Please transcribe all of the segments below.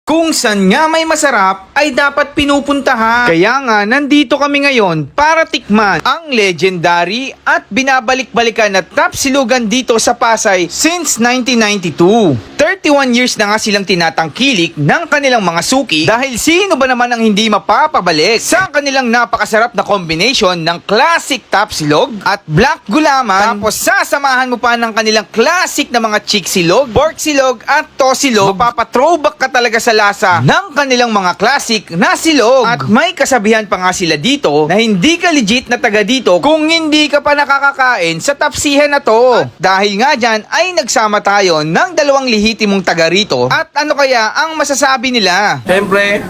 Kung saan nga may masarap ay dapat pinupuntahan. Kaya nga nandito kami ngayon para tikman ang legendary at binabalik-balikan na top silugan dito sa Pasay since 1992. 31 years na nga silang tinatangkilik ng kanilang mga suki dahil sino ba naman ang hindi mapapabalik sa kanilang napakasarap na combination ng classic top silog at black gulaman. Tapos sasamahan mo pa ng kanilang classic na mga chick silog, pork silog at tosilog. Mapapatrowback ka talaga sa lasa ng kanilang mga classic na silog. At may kasabihan pa nga sila dito na hindi ka legit na taga dito kung hindi ka pa nakakakain sa tapsihan na to. At dahil nga dyan ay nagsama tayo ng dalawang lihitimong taga rito. At ano kaya ang masasabi nila? Siyempre,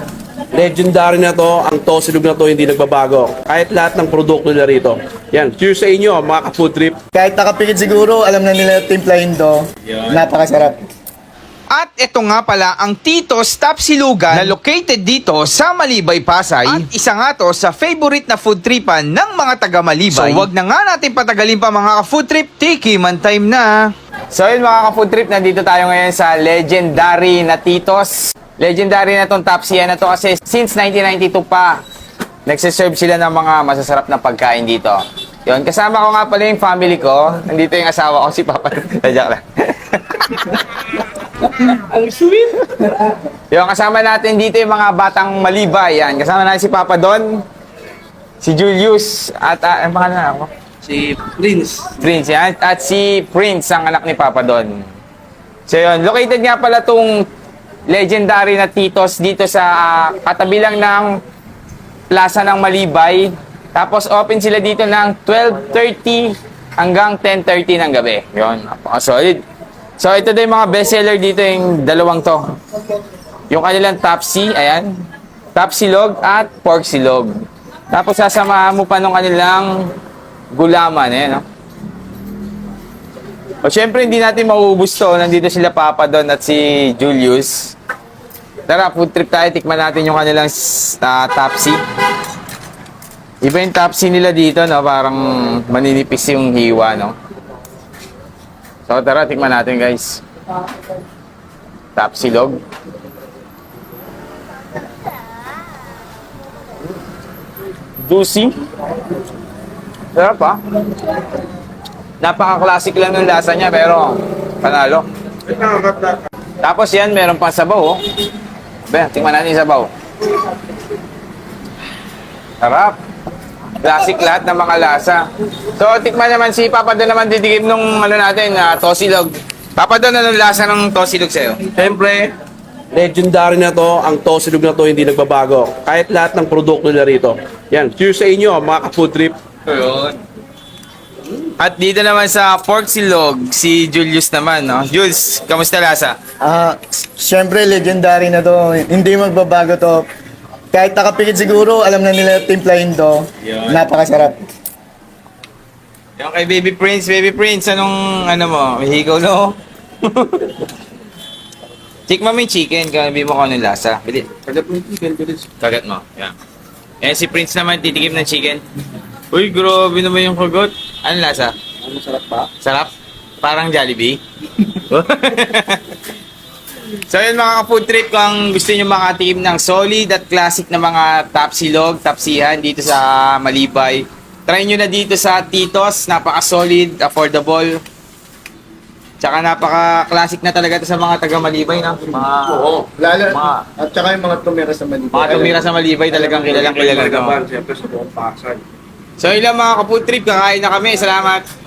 legendary na to, ang tosilog na to hindi nagbabago. Kahit lahat ng produkto nila rito. Yan, cheers sa inyo mga ka-food trip. Kahit nakapikit siguro, alam na nila yung timplahin to. Napakasarap. At ito nga pala ang Tito's Top Silugan na located dito sa Malibay, Pasay. At isa nga to sa favorite na food tripan ng mga taga Malibay. So wag na nga natin patagalin pa mga ka-food trip, tikiman time na. So yun mga ka-food trip, nandito tayo ngayon sa legendary na Tito's. Legendary na tong Tapsiya na to kasi since 1992 pa, nagsiserve sila ng mga masasarap na pagkain dito. Yun, kasama ko nga pala yung family ko. Nandito yung asawa ko, si Papa. Joke lang. Ang sweet! Yung kasama natin dito yung mga batang Malibay. Yan, kasama natin si Papa Don, si Julius, at ang pangalan na ako? Si Prince. Prince, yan. At si Prince, ang anak ni Papa Don. So yun, located nga pala tong legendary na Tito's dito sa katabi lang ng Plaza ng Malibay. Tapos open sila dito ng 12:30 hanggang 10:30 ng gabi. Yun, napaka-solid. So ito din yung mga bestseller dito, yung dalawang to. Yung kanilang Tapsi, ayan. Top silog at pork silog. Tapos sasamahan mo pa nung kanilang gulaman, ayan, no? O syempre hindi natin mauubos to. Nandito sila Papa Don at si Julius. Tara, food trip tayo. Tikman natin yung kanilang Tapsi. Iba yung Tapsi nila dito, no? Parang maninipis yung hiwa, no? So tara, tikman natin guys. Tapsilog. Juicy. Sarap ah. Napaka-classic lang ng lasa niya pero panalo. Tapos yan, meron pang sabaw oh. Be, tikman natin yung sabaw. Sarap. Classic lahat ng mga lasa. So, tikman naman si Papa Don naman didigim nung ano natin, tosilog. Papa Don, anong lasa ng tosilog sa'yo? Siyempre, legendary na to, ang tosilog na to hindi nagbabago. Kahit lahat ng produkto nila rito. Yan, cheers sa inyo mga ka-food trip. Ayun. At dito naman sa pork silog, si Julius naman, no? Jules, kamusta lasa? Siyempre, legendary na to. Hindi magbabago to. Kahit nakapikit siguro, alam na nila yung timplahin to. Napakasarap. Yung kay Baby Prince, anong ano mo? Mahigaw no? Tikman mo yung chicken, sabi mo kung anong lasa. Bili. Kagat mo. Yan. Eh si Prince naman, titikim ng chicken. Uy, grabe naman yung kagat. Anong lasa? Ano, sarap ba? Sarap? Parang Jollibee. So yun mga ka-food trip, kung gusto nyo makatikim ng solid at classic na mga tapsilog, tapsihan dito sa Malibay, try nyo na dito sa Tito's. Napaka-solid, affordable. Tsaka napaka-classic na talaga ito sa mga taga-Malibay, no? Mga, Oo. Lalo, Mga- at saka yung mga tumira sa Manila. mga tumira sa Malibay talagang kilalang kilala. Siyempre sa buong Pasay. So yun lang mga ka-food trip, kakain na kami. Salamat!